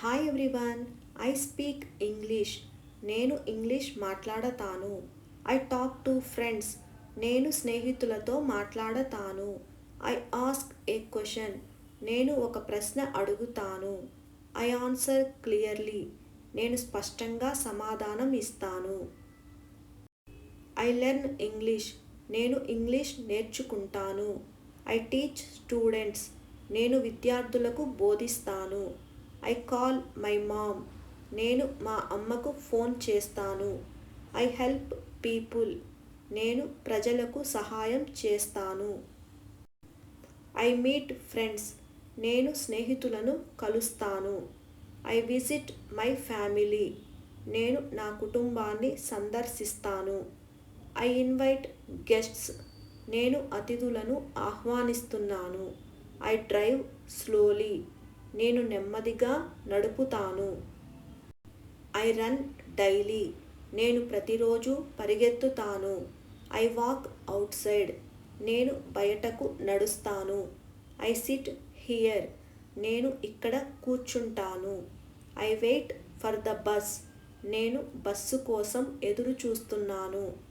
Hi everyone, I speak English. నేను English మాట్లాడతాను. I talk to friends. నేను స్నేహితులతో మాట్లాడతాను. I ask a question. నేను ఒక ప్రశ్న అడుగుతాను. I answer clearly. నేను స్పష్టంగా సమాధానం ఇస్తాను. I learn English. నేను ఇంగ్లీష్ నేర్చుకుంటాను. I teach students. నేను విద్యార్థులకు బోధిస్తాను. I call my mom. నేను మా అమ్మకు ఫోన్ చేస్తాను. I help people. నేను ప్రజలకు సహాయం చేస్తాను. I meet friends. నేను స్నేహితులను కలుస్తాను. I visit my family. నేను నా కుటుంబాన్ని సందర్శిస్తాను. I invite guests. నేను అతిథులను ఆహ్వానిస్తున్నాను. I drive slowly. నేను నెమ్మదిగా నడుపుతాను. I run daily. నేను ప్రతిరోజు పరిగెత్తుతాను. I walk outside. నేను బయటకు నడుస్తాను. I sit here. నేను ఇక్కడ కూర్చుంటాను. I wait for the bus. నేను బస్సు కోసం ఎదురు చూస్తున్నాను.